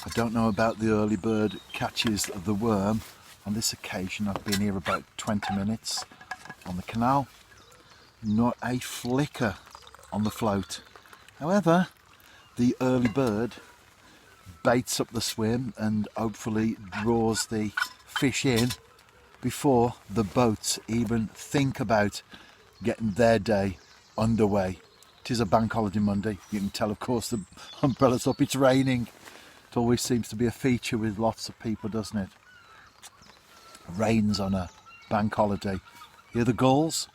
I don't know about the early bird catches the worm. On this occasion I've been here about 20 minutes on the canal. Not a flicker on the float. However, the early bird baits up the swim and hopefully draws the fish in before the boats even think about getting their day underway. It is a bank holiday Monday. You can tell, of course, the umbrella's up. It's raining. It always seems to be a feature with lots of people, doesn't it? Rains on a bank holiday. Hear the gulls?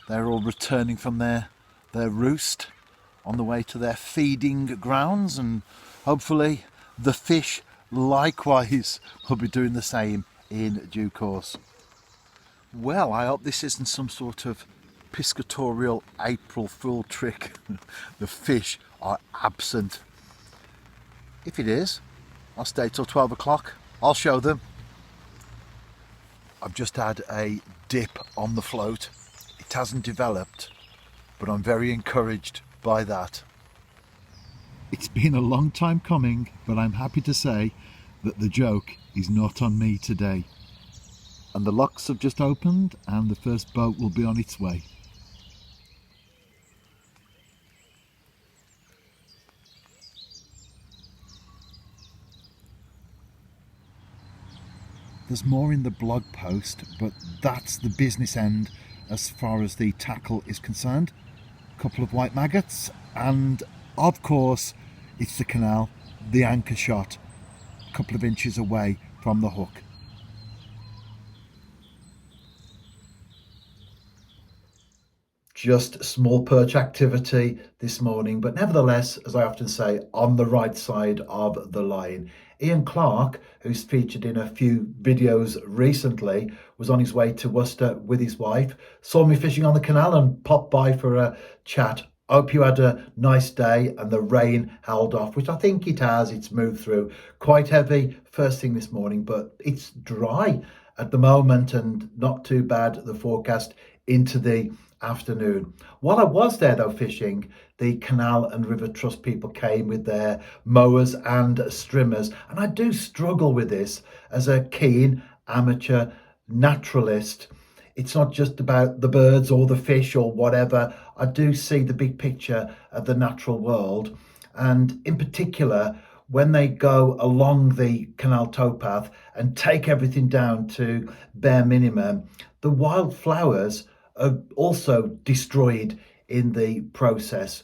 They're all returning from their roost on the way to their feeding grounds, and hopefully the fish likewise will be doing the same in due course. Well, I hope this isn't some sort of piscatorial April Fool trick. The fish are absent. If it is, I'll stay till 12 o'clock. I'll show them. I've just had a dip on the float. It hasn't developed, but I'm very encouraged by that. It's been a long time coming, but I'm happy to say that the joke is not on me today. And the locks have just opened and the first boat will be on its way. There's more in the blog post, but that's the business end as far as the tackle is concerned. A couple of white maggots, and of course it's the canal, the anchor shot, a couple of inches away from the hook. Just small perch activity this morning, but nevertheless, as I often say, on the right side of the line. Ian Clark, who's featured in a few videos recently, was on his way to Worcester with his wife, saw me fishing on the canal and popped by for a chat. Hope you had a nice day and the rain held off, which I think it has. It's moved through. Quite heavy first thing this morning, but it's dry at the moment and not too bad, the forecast into the afternoon. While I was there though fishing, the Canal and River Trust people came with their mowers and strimmers, and I do struggle with this as a keen amateur naturalist. It's not just about the birds or the fish or whatever. I do see the big picture of the natural world, and in particular when they go along the canal towpath and take everything down to bare minimum, the wildflowers are also destroyed in the process,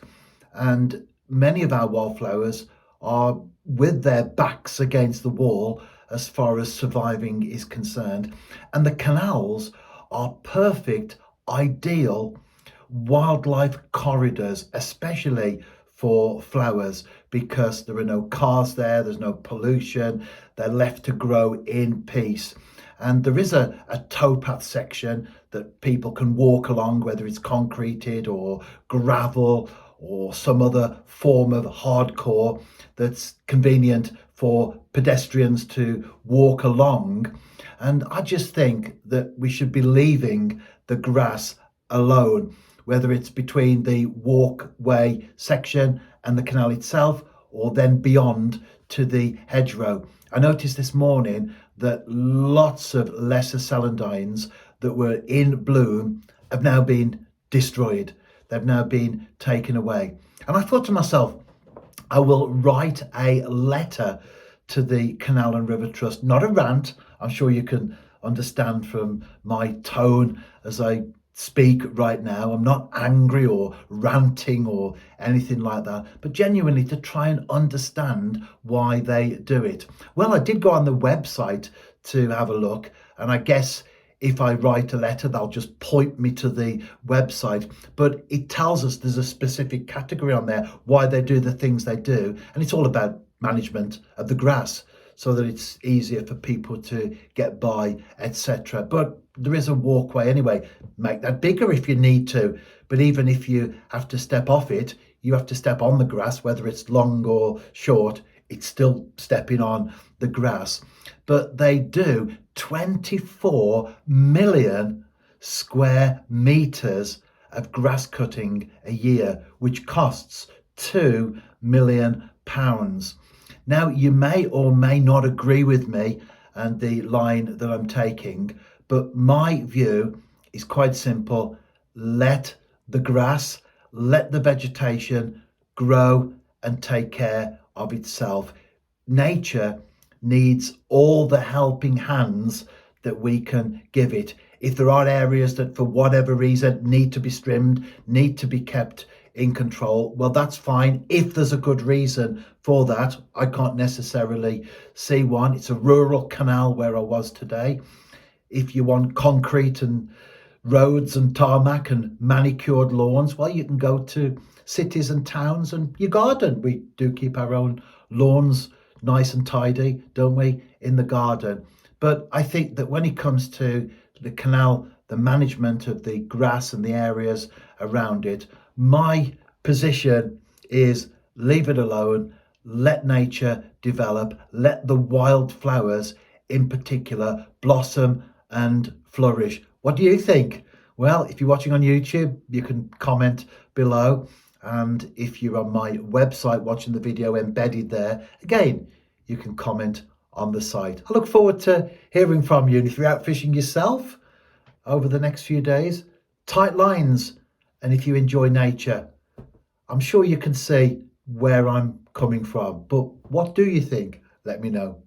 and many of our wildflowers are with their backs against the wall as far as surviving is concerned, and the canals are perfect, ideal wildlife corridors, especially for flowers, because there are no cars there, there's no pollution, they're left to grow in peace. And there is a towpath section that people can walk along, whether it's concreted or gravel or some other form of hardcore that's convenient for pedestrians to walk along. And I just think that we should be leaving the grass alone, whether it's between the walkway section and the canal itself, or then beyond to the hedgerow. I noticed this morning that lots of lesser celandines that were in bloom have now been destroyed. They've now been taken away. And I thought to myself, I will write a letter to the Canal and River Trust, not a rant. I'm sure you can understand from my tone as I speak right now. I'm not angry or ranting or anything like that, but genuinely to try and understand why they do it. Well, I did go on the website to have a look, and I guess if I write a letter, they'll just point me to the website, but it tells us there's a specific category on there why they do the things they do, and it's all about management of the grass so that it's easier for people to get by, etc. But there is a walkway anyway. Make that bigger if you need to, but even if you have to step off it, you have to step on the grass, whether it's long or short, it's still stepping on the grass. But they do 24 million square meters of grass cutting a year, which costs £2 million. Now, you may or may not agree with me and the line that I'm taking, but my view is quite simple. Let the grass, let the vegetation grow and take care of itself. Nature needs all the helping hands that we can give it. If there are areas that, for whatever reason, need to be trimmed, need to be kept in control, well, that's fine. If there's a good reason for that, I can't necessarily see one. It's a rural canal where I was today. If you want concrete and roads and tarmac and manicured lawns, well, you can go to cities and towns and you garden. We do keep our own lawns nice and tidy, don't we, in the garden? But I think that when it comes to the canal, the management of the grass and the areas around it, my position is leave it alone, let nature develop, let the wildflowers in particular blossom and flourish. What do you think? Well, if you're watching on YouTube, you can comment below. And if you're on my website watching the video embedded there, again, you can comment on the site. I look forward to hearing from you. And if you're out fishing yourself over the next few days, tight lines. And if you enjoy nature, I'm sure you can see where I'm coming from. But what do you think? Let me know.